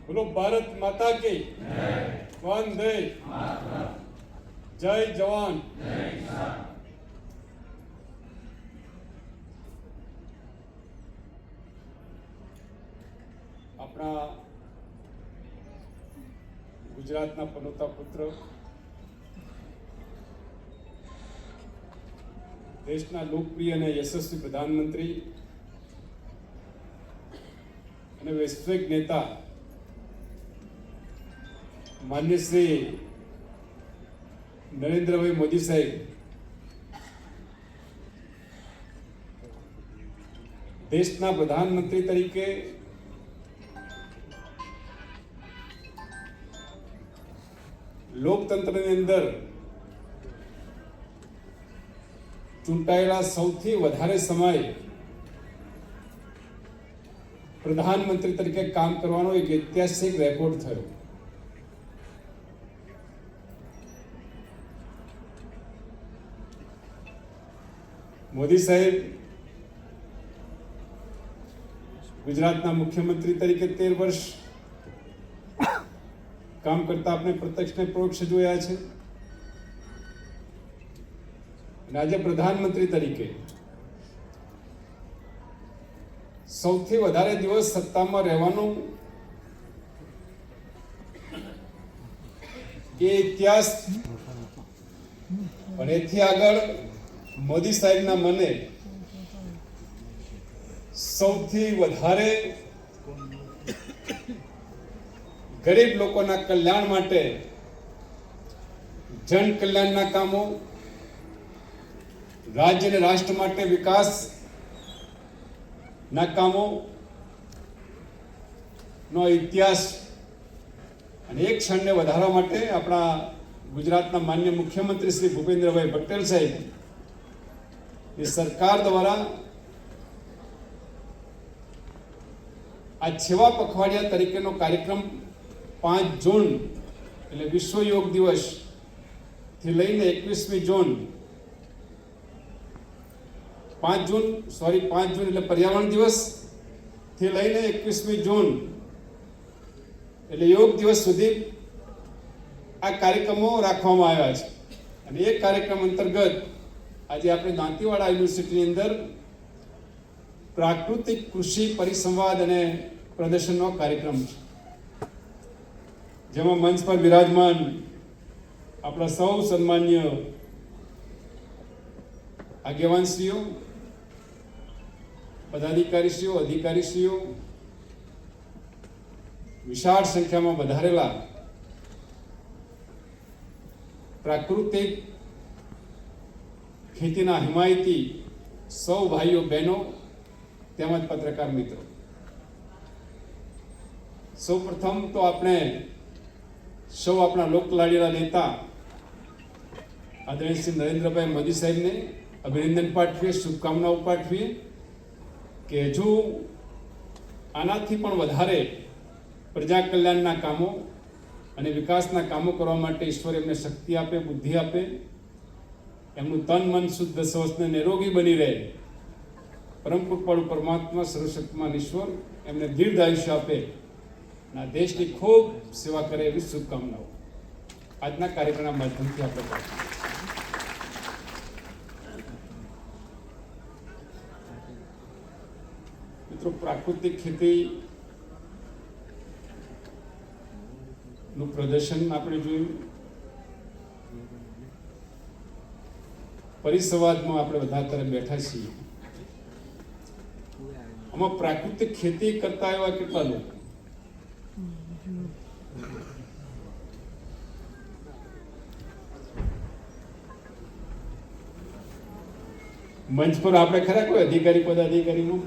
बोलो भारत माता की वंदे जय जवान। अपना गुजरातना पनोता पुत्र देशना लोकप्रिय અને યશસ્વી પ્રધાનમંત્રી અને વૈશ્વિક નેતા માન્ય શ્રી નરેન્દ્રભાઈ મોદી સાહેબ દેશના પ્રધાનમંત્રી તરીકે લોકતંત્રની અંદર ચૂંટાયેલા સૌથી વધારે સમય પ્રધાનમંત્રી તરીકે કામ કરવાનો એક ઐતિહાસિક રેકોર્ડ થયો। મોદી સાહેબ ગુજરાતના મુખ્યમંત્રી તરીકે 13 વર્ષ કામ કરતા આપણે પ્રત્યક્ષ ને પરોક્ષ જોયા છે અને આજે પ્રધાનમંત્રી તરીકે સૌથી વધારે દિવસ સત્તામાં રહેવાનો એ ઇતિહાસ પણ એથી આગળ મોદી સાહેબના મને સૌથી વધારે ગરીબ લોકોના કલ્યાણ માટે જન કલ્યાણના કામો, રાજ્ય અને રાષ્ટ્ર માટે વિકાસના કામો નો ઇતિહાસ અને એક ક્ષણને વધારવા માટે આપણા ગુજરાતના માન્ય મુખ્યમંત્રી શ્રી ભૂપેન્દ્રભાઈ પટેલ સાહેબ એ સરકાર દ્વારા આ છેવા પખવાડિયા તરીકેનો કાર્યક્રમ 5 જૂન એટલે વિશ્વ યોગ દિવસ થી લઈને 21મી જૂન 5 જૂન એટલે પર્યાવરણ દિવસ થી લઈને 21મી જૂન એટલે યોગ દિવસ સુધી આ કાર્યક્રમો રાખવામાં આવ્યા છે અને એ કાર્યક્રમ અંતર્ગત આજે આપણે દાંતીવાડા યુનિવર્સિટીની અંદર પ્રાકૃતિક કૃષિ પરિસંવાદ અને પ્રદર્શનનો કાર્યક્રમ છે, જેમાં મંચ પર વિરાજમાન આપણા સૌ સન્માન્ય આગેવાનશ્રીઓ, પદાધિકારીશ્રીઓ, અધિકારીશ્રીઓ, વિશાળ સંખ્યામાં વધારેલા પ્રાકૃતિક ખેતીના હિમાયતી સૌ ભાઈઓ બહેનો તેમજ પત્રકાર મિત્રો, સૌ પ્રથમ તો આપણે સૌ આપણા લોકલાડીલા નેતા આદરણીય શ્રી નરેન્દ્રભાઈ મોદી સાહેબને અભિનંદન પાઠવીએ, શુભકામનાઓ પાઠવીએ કે હજુ આનાથી પણ વધારે પ્રજા કલ્યાણના કામો અને વિકાસના કામો કરવા માટે ઈશ્વર એમને શક્તિ આપે, બુદ્ધિ આપે, એમનું તન મન શુદ્ધ સ્વસ્થ ને નિરોગી બની રહે, પરમ કૃપાળુ પરમાત્મા સર્વશક્તિમાન ઈશ્વર એમને દીર્ઘ આયુષ્ય આપે અને આ દેશની ખૂબ સેવા કરે એવી શુભકામનાઓ આજના કાર્યક્રમના માધ્યમથી આપણે પાઠવીએ। મિત્રો, પ્રાકૃતિક ખેતી નું પ્રદર્શન આપણે જોયું, પરિસંવાદમાં આપણે બધા અત્યારે બેઠા છીએ, આમાં પ્રાકૃતિક ખેતી કરતા એવા કેટલા લોકો? મંચ પર આપણે ખરા કોઈ અધિકારી પદાધિકારીનું?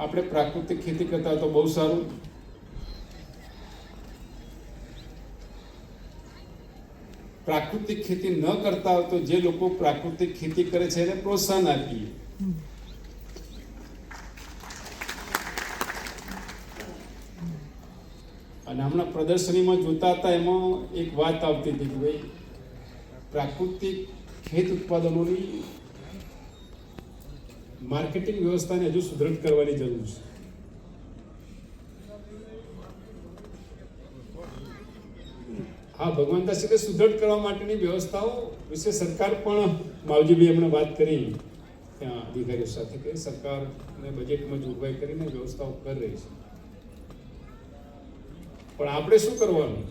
આપણે પ્રાકૃતિક ખેતી કરતા તો બહુ સારું, પ્રાકૃતિક ખેતી ન કરતા હોય તો જે લોકો પ્રાકૃતિક ખેતી કરે છે એને પ્રોત્સાહન આપીએ। અને હમણાં પ્રદર્શનીમાં જોતા હતા એમાં એક વાત આવતી હતી કે ભાઈ પ્રાકૃતિક ખેત ઉત્પાદનોની માર્કેટિંગ વ્યવસ્થાને હજુ સુદૃઢ કરવાની જરૂર છે. હા, ભગવંતાશ્રીને સુદૃઢ કરવા માટેની વ્યવસ્થાઓ વિશે સરકાર પણ, માવજીભાઈ એમણે વાત કરી ત્યાં અધિકારીઓ સાથે કે સરકારને બજેટમાં જોગવાઈ કરીને વ્યવસ્થાઓ કરી રહી છે. પણ આપણે શું કરવાનું?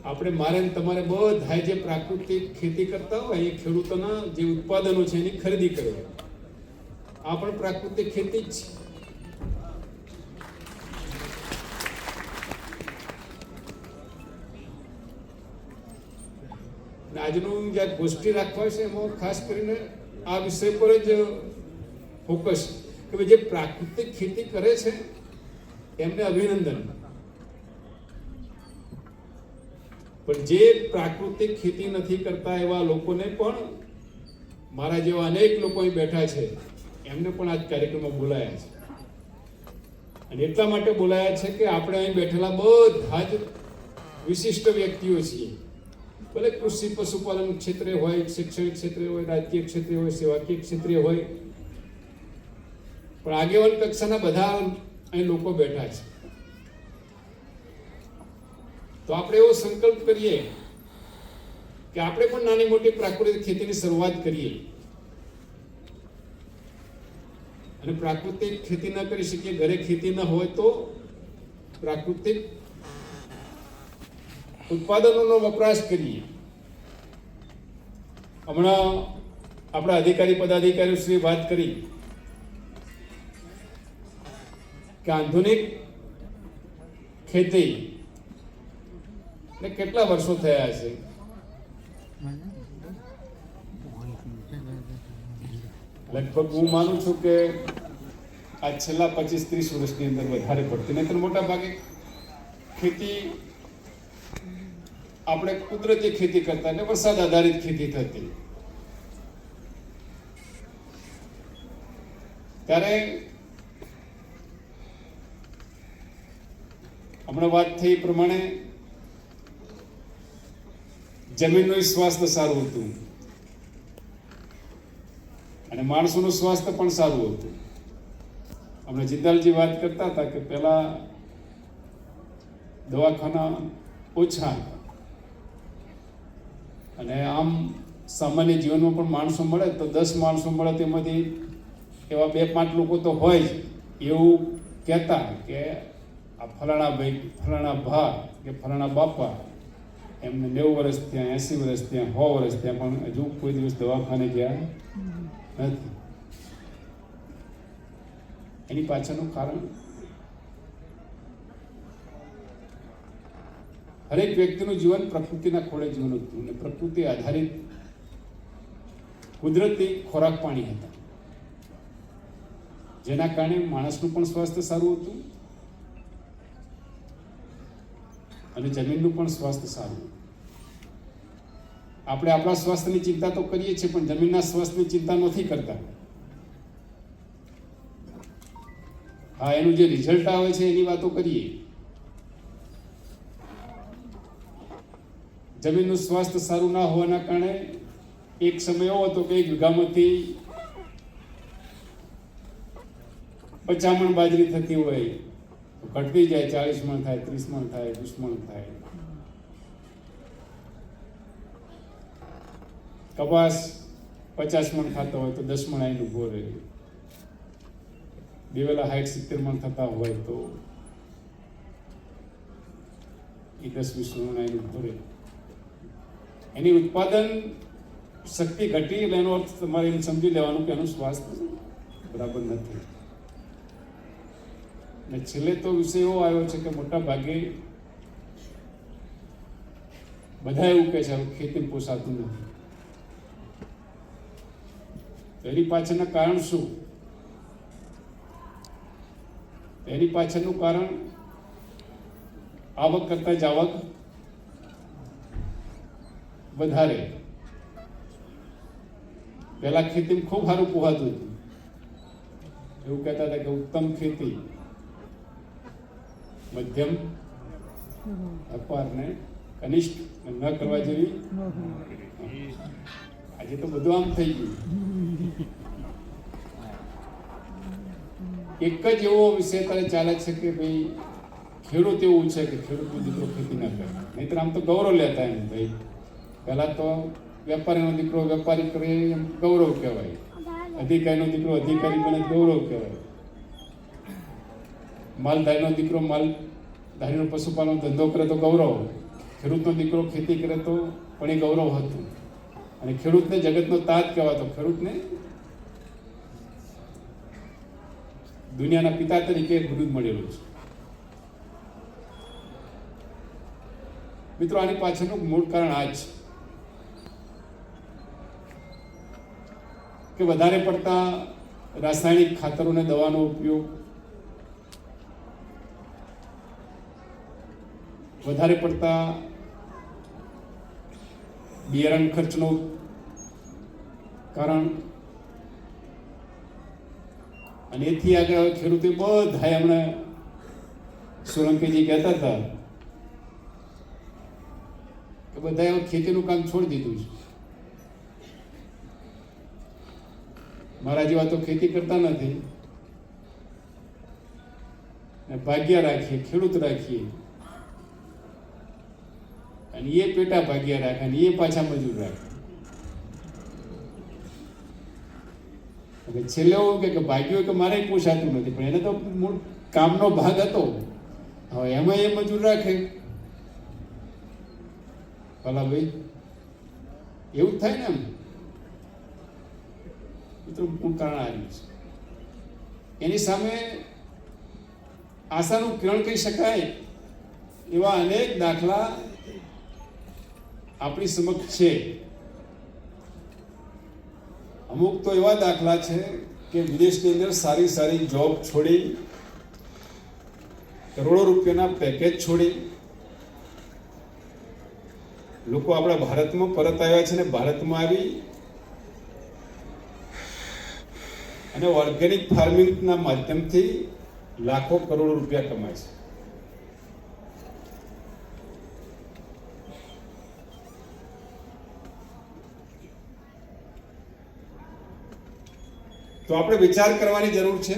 આપણે મારે તમારે બધા જે પ્રાકૃતિક ખેતી કરતા હોય એ ખેડૂતોના જે ઉત્પાદનો છે એની ખરીદી કરવી. આ પણ પ્રાકૃતિક ખેતી જ છે. આજનું જે ગોષ્ઠી રાખવા છે એમાં ખાસ કરીને આ વિષય પર જ ફોકસ કે જે પ્રાકૃતિક ખેતી કરે છે એમને અભિનંદન, પણ જે પ્રાકૃતિક ખેતી નથી કરતા એવા લોકોને પણ, મારા જેવા અનેક લોકો અહીં બેઠા છે એમને પણ આ કાર્યક્રમમાં બોલાયા છે. અને એટલા માટે બોલાયા છે કે આપણે અહીં બેઠેલા બધા જ વિશિષ્ટ વ્યક્તિઓ છીએ. ભલે કૃષિ પશુપાલન ક્ષેત્રે હોય, શૈક્ષણિક ક્ષેત્રે હોય, રાજકીય ક્ષેત્રે હોય, સેવાકીય ક્ષેત્રે હોય, પણ આગેવાન કક્ષાના બધા અહીં લોકો બેઠા છે. તો આપણે એવો સંકલ્પ કરીએ કે આપણે પણ નાની મોટી પ્રાકૃતિક ખેતીની શરૂઆત કરીએ. અને પ્રાકૃતિક ખેતી ન કરી શકીએ, ઘરે ખેતી ન હોય તો પ્રાકૃતિક ઉત્પાદનોનો વપરાશ કરીએ. હમણાં આપણા અધિકારી પદાધિકારીઓ શ્રી વાત કરી કે આધુનિક ખેતી ને કેટલા વર્ષો થયા છે? લગભગ હું માનું છું કે આ છેલ્લા 25-30 વર્ષની અંદર વધારે પડતી, નહીતર મોટા ભાગે ખેતી આપણે કુદરતી ખેતી કરતા એટલે વરસાદ આધારિત ખેતી થતી. ત્યારે હમણાં વાત થઈ એ પ્રમાણે જમીનનું સ્વાસ્થ્ય સારું હતું અને માણસોનું સ્વાસ્થ્ય પણ સારું હતું. હમણાં જિંદાલજી વાત કરતા હતા કે પહેલા દવાખાના ઓછા અને આમ સામાન્ય જીવનમાં પણ માણસો મળે તો 10 માણસો મળે તેમાંથી એવા 2-5 લોકો તો હોય જ એવું કહેતા કે આ ફલાણા ભાઈ, ફલાણા ભા કે ફલાણા બાપા, એમને 90 વર્ષ ત્યાં, 80 વર્ષ ત્યાં, 100 વર્ષ ત્યાં, પણ હજુ કોઈ દિવસ દવાખાને ગયા નથી. એની પાછળનું કારણ હરેક વ્યક્તિનું જીવન પ્રકૃતિના ખોળે જીવન હતું અને પ્રકૃતિ આધારિત કુદરતી ખોરાક પાણી હતા, જેના કારણે માણસનું પણ સ્વાસ્થ્ય સારું હતું અને જમીનનું પણ સ્વાસ્થ્ય સારું. આપણે આપણા સ્વાસ્થ્યની ચિંતા તો કરીએ છીએ પણ જમીનના સ્વાસ્થ્યની ચિંતા નથી કરતા. હા, એનું જે રિઝલ્ટ આવે છે એની વાતો કરીએ. જમીનનું સ્વાસ્થ્ય સારું ના હોવાના કારણે એક સમય એવો હતો કે 1 વીઘામાંથી 50 મણ બાજરી થતી હોય તો ઘટતી જાય, 40 મણ થાય, 30 મણ થાય, 20 મણ થાય. કપાસ 50 મણ ખાતો હોય તો 10 મણ આવીને ઉભો રહે. દિવેલા 60-70 મણ થતા હોય તો એ 10-20 મણ આવીને ઉભો રહે. એની ઉત્પાદન શક્તિ ઘટી એટલે એનો અર્થ તમારે એમ સમજી લેવાનું કે એનું સ્વાસ્થ્ય બરાબર નથી. અને છેલ્લે તો વિષય એવો આવ્યો છે કે મોટા ભાગે બધા એવું કહે છે ખેતી પોસાતું નથી. એની પાછળના કારણ શું? એની પાછળનું કારણ આવક કરતા જાવક વધારે. પહેલા ખેતી ખૂબ સારું પોહાતું હતું, એવું કહેતા હતા કે ઉત્તમ ખેતી મધ્યમ અપાર ને કનિષ્ઠ ન કરવા જેવી. આજે તો બધું આમ થઈ ગયું. એક જ એવો વિષય તારે ચાલે છે કે ભાઈ ખેડૂત એવું છે કે ખેડૂતનો દીકરો ખેતી ના કરે, નહીતર આમ તો ગૌરવ લેતા એમ ભાઈ. પહેલા તો વેપારીનો દીકરો વેપારી કરે એમ ગૌરવ કહેવાય, અધિકારીનો દીકરો અધિકારી બને ગૌરવ કહેવાય, માલધારીનો દીકરો માલધારીનો પશુપાલન ધંધો કરે તો ગૌરવ, ખેડૂતનો દીકરો ખેતી કરે તો પણ એ ગૌરવ હતું. અને ખેડૂતને જગતનો તાજ કહેવાતો, ખેડૂતને દુનિયાના પિતા તરીકે બિરુદ મળેલું છે. મિત્રો, આની પાછળનું મૂળ કારણ આ જ કે વધારે પડતા રાસાયણિક ખાતરોને દવાનો ઉપયોગ, વધારે પડતા બિયારણ ખર્ચનું કારણ, અને એથી આગળ ખેડૂતો બધા એમણે સોલંકીજી કહેતા હતા કે બધાએ ખેતીનું કામ છોડી દીધું છે. મારા જેવા તો ખેતી કરતા નથી, ભાગ્યા રાખીએ, ખેડૂત રાખીએ, અને એ પેટા ભાગ્યા રાખે અને એ પાછા મજૂર રાખે. છેલ્લે એવું કે ભાગ્યો કે મારે પોસાતું નથી, પણ એને તો મૂળ કામનો ભાગ હતો. હવે એમાં એ મજૂર રાખે. ભલા ભાઈ, એવું થાય ને. એમ મિત્રો, મૂળ કારણ આવ્યું છે. એની સામે આશાનું કિરણ કહી શકાય એવા અનેક દાખલા આપણી સમક્ષ છે. અમુક તો એવા દાખલા છે કે વિદેશની અંદર સારી સારી જોબ છોડી, કરોડો રૂપિયાના પેકેજ છોડી લોકો આપણા ભારતમાં પરત આવ્યા છે. ને ભારતમાં આવી અને ઓર્ગેનિક ફાર્મિંગના માધ્યમથી લાખો કરોડો રૂપિયા કમાય છે. તો આપણે વિચાર કરવાની જરૂર છે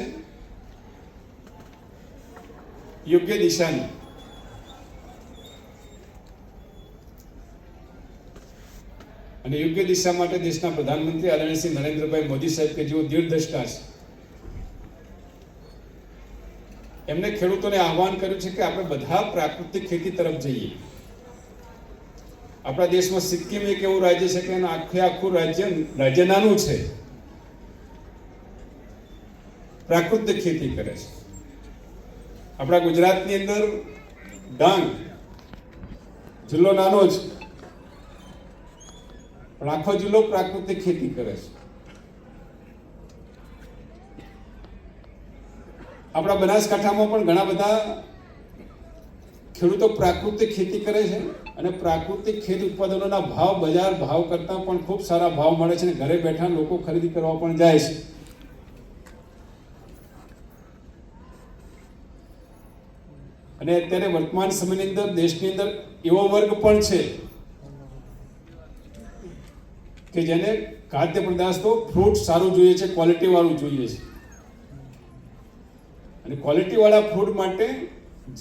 યોગ્ય દિશાની. અને યોગ્ય દિશા માટે દેશના પ્રધાનમંત્રી આદરણીય શ્રી નરેન્દ્રભાઈ મોદી સાહેબ કે જેઓ દીર્ઘદ્રષ્ટા છે, એમને ખેડૂતોને આહવાન કર્યું છે કે આપણે બધા પ્રાકૃતિક ખેતી તરફ જઈએ. આપણા દેશમાં સિક્કિમ એક એવું રાજ્ય છે કે આખું રાજ્ય નાનું છે, પ્રાકૃતિક ખેતી કરે છે. આપણા ગુજરાતની અંદર ડાંગ જિલ્લો નાનો છે, પણ આખો જિલ્લો પ્રાકૃતિક ખેતી કરે છે. આપણા બનાસકાંઠામાં પણ ઘણા બધા ખેડૂતો પ્રાકૃતિક ખેતી કરે છે અને પ્રાકૃતિક ખેત ઉત્પાદનોના ભાવ બજાર ભાવ કરતાં પણ ખૂબ સારા ભાવ મળે છે અને ઘરે બેઠા લોકો ખરીદી કરવા પણ જાય છે. અને અત્યારે વર્તમાન સમયની અંદર દેશની અંદર એવો વર્ગ પણ છે કે જેને ખાદ્ય પદાર્થો ફ્રૂટ સારું જોઈએ છે, ક્વોલિટી વાળું જોઈએ છે. અને ક્વોલિટી વાળા ફ્રૂટ માટે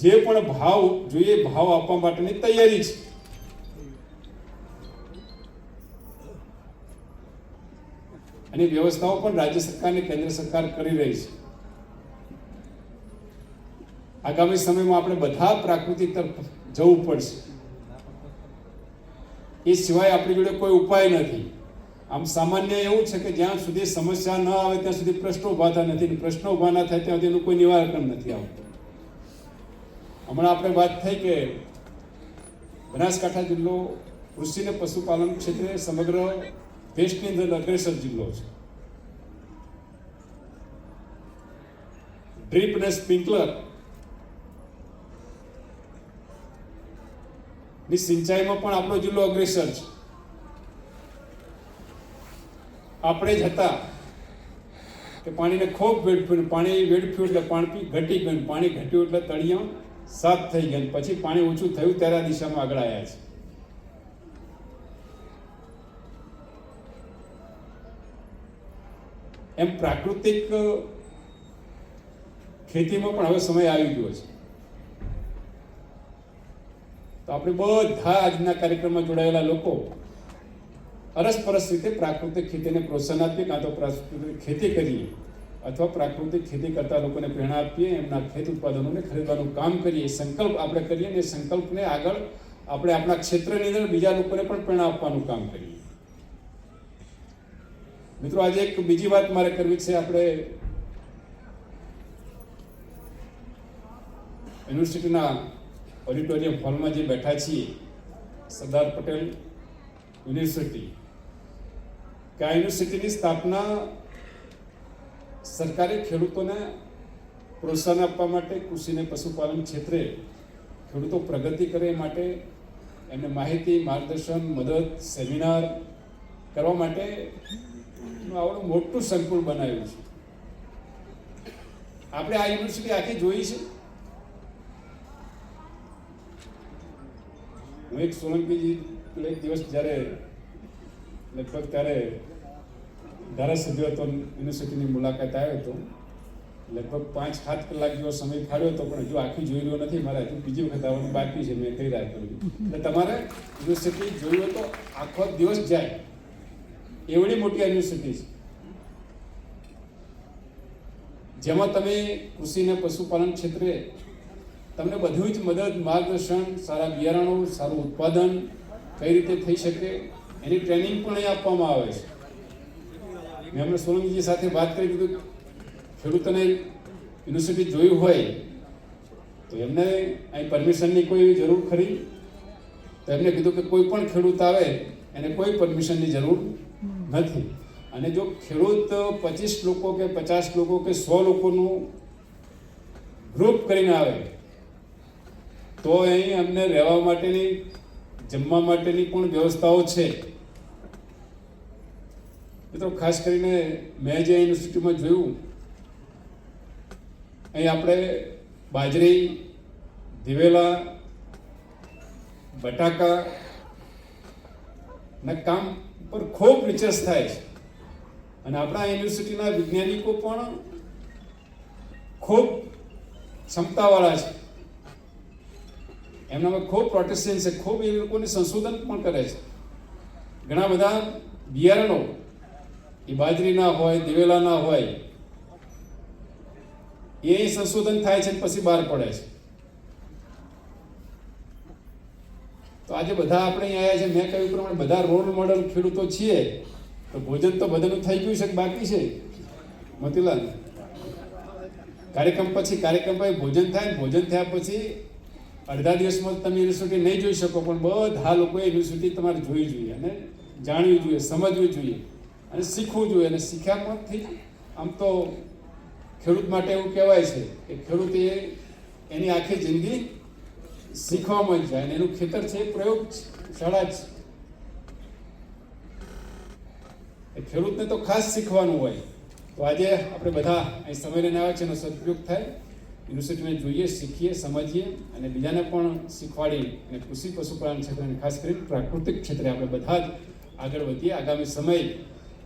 જે પણ ભાવ જોઈએ ભાવ આપવા માટેની તૈયારી છે. અને વ્યવસ્થાઓ પણ રાજ્ય સરકાર અને કેન્દ્ર સરકાર કરી રહી છે. આગામી સમયમાં આપણે બધા પ્રાકૃતિક તરફ જવું પડશે. એ સિવાય આપણી જોડે કોઈ ઉપાય નથી. આમ સામાન્ય એવું છે કે જ્યાં સુધી સમસ્યા ન આવે ત્યાં સુધી પ્રશ્નો ઉભા થતા નથી, પ્રશ્નો ઉભા ના થાય ત્યાં સુધી એનું કોઈ નિવારણ નથી આવતું. હમણાં આપણે વાત થઈ કે બનાસકાંઠા જિલ્લો કૃષિ અને પશુપાલન ક્ષેત્રે સમગ્ર દેશની અંદર અગ્રેસર જિલ્લો છે. ડ્રીપ અને સ્પ્રિંકલર ની સિંચાઈમાં પણ આપણો જિલ્લો અગ્રેસર છે. આપણે જ હતા કે પાણીને ખૂબ વેડફ્યું, પાણી વેડફ્યું એટલે પાણી ઘટી ગયું, પાણી ઘટ્યું એટલે તળિયા સાફ થઈ ગયા, પછી પાણી ઓછું થયું ત્યારે આ દિશામાં આગળ આવ્યા છે. એમ પ્રાકૃતિક ખેતીમાં પણ હવે સમય આવી ગયો છે. તો આપણે બધા આજના કાર્યક્રમમાં જોડાયેલા લોકો અરસપરસ રીતે પ્રાકૃતિક ખેતીને પ્રોત્સાહન આપીએ, કાં તો પ્રાકૃતિક ખેતી કરીએ અથવા પ્રાકૃતિક ખેતી કરતા લોકોને પ્રેરણા આપીએ, એમના ખેત ઉત્પાદનોને ખરીદવાનું કામ કરીએ. સંકલ્પ આપણે કરીએ અને સંકલ્પને આગળ આપણે આપણા ક્ષેત્રની અંદર બીજા લોકોને પણ પ્રેરણા આપવાનું કામ કરીએ. મિત્રો, આજે એક બીજી વાત મારે કરવી છે. આપણે યુનિવર્સિટીના ઓડિટોરિયમ હોલમાં જે બેઠા છીએ, સરદાર પટેલ યુનિવર્સિટી, કે આ યુનિવર્સિટીની સ્થાપના સરકારે ખેડૂતોને પ્રોત્સાહન આપવા માટે, કૃષિ અને પશુપાલન ક્ષેત્રે ખેડૂતો પ્રગતિ કરે એ માટે એમને માહિતી, માર્ગદર્શન, મદદ, સેમિનાર કરવા માટે આવડું મોટું સંકુલ બનાવ્યું છે. આપણે આ યુનિવર્સિટી આખી જોઈ છે. હું એક સોલંકીજી એક દિવસ જ્યારે લગભગ ત્યારે ધારાસભ્ય હતો, યુનિવર્સિટીની મુલાકાત આવ્યો હતો. લગભગ 5-7 કલાક જેવો સમય ફાળ્યો હતો, પણ હજુ આખી જોઈ રહ્યો નથી. મારે હજુ બીજી વખત આવવાનું બાકી છે. મેં કહી રાખ્યું એટલે તમારે યુનિવર્સિટી જોયું હોય તો આખો દિવસ જાય, એવડી મોટી યુનિવર્સિટી છે, જેમાં તમે કૃષિ અને પશુપાલન ક્ષેત્રે તમને બધું જ મદદ, માર્ગદર્શન, સારા બિયારણો, સારું ઉત્પાદન કઈ રીતે થઈ શકે એની ટ્રેનિંગ પણ અહીં આપવામાં આવે છે. મેં હમણાં સોલંકીજી સાથે વાત કરી દીધું, ખેડૂતોને યુનિવર્સિટી જોયું હોય તો એમને અહીં પરમિશનની કોઈ જરૂર ખરી? તો એમને કીધું કે કોઈ પણ ખેડૂત આવે એને કોઈ પરમિશનની જરૂર નથી. અને જો ખેડૂત 25 લોકો કે 50 લોકો કે 100 લોકોનું ગ્રુપ કરીને આવે તો અહીં અમને રહેવા માટેની, જમવા માટેની પણ વ્યવસ્થાઓ છે. મિત્રો, ખાસ કરીને મેં જે યુનિવર્સિટીમાં જોયું, અહીં આપણે બાજરી, દિવેલા, બટાકા ના કામ પર ખૂબ રિસર્ચ થાય છે. અને આપણા યુનિવર્સિટીના વૈજ્ઞાનિકો પણ ખૂબ ક્ષમતાવાળા છે. એમનામાં ખૂબ પ્રોટેક્શન છે, ખૂબ એ લોકોને સંશોધન પણ કરે છે. ઘણા બધા બિયારણો એ બાજરીના હોય, દિવેલાના હોય, એ સંશોધન થાય છે પછી બહાર પડે છે. તો આજે બધા આપણે અહીં આવ્યા છે. મેં કહ્યું પ્રમાણે બધા રોલ મોડલ ખેડૂતો છીએ. તો ભોજન તો બધાનું થઈ ગયું છે કે બાકી છે? મોતીલાલ, કાર્યક્રમ પછી ભોજન થાય. ભોજન થયા પછી અડધા દિવસમાં તમે યુનિવર્સિટી નહીં જોઈ શકો, પણ બધા લોકોએ યુનિવર્સિટી તમારે જોવી જોઈએ અને જાણવી જોઈએ, સમજવી જોઈએ અને શીખવું જોઈએ. અને શીખ્યામાંથી આમ તો ખેડૂત માટે એવું કહેવાય છે કે ખેડૂત એની આખી જિંદગી શીખવામાં જ જાય, અને એનું ખેતર છે એ પ્રયોગશાળા જ. ખેડૂતને તો ખાસ શીખવાનું હોય. તો આજે આપણે બધા અહીં સમય લઈને આવ્યા છે, એનો સદુપયોગ થાય. યુનિવર્સિટીને જોઈએ, શીખીએ, સમજીએ અને બીજાને પણ શીખવાડી અને કૃષિ પશુપાલન ક્ષેત્રે, ખાસ કરીને પ્રાકૃતિક ક્ષેત્રે આપણે બધા જ આગળ વધીએ. આગામી સમય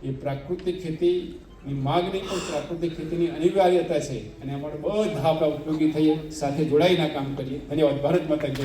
એ પ્રાકૃતિક ખેતીની માગણી પણ પ્રાકૃતિક ખેતીની અનિવાર્યતા છે, અને આ માટે બધા આપણે ઉપયોગી થઈએ, સાથે જોડાઈને કામ કરીએ. ધન્યવાદ. ભારત માતા જય.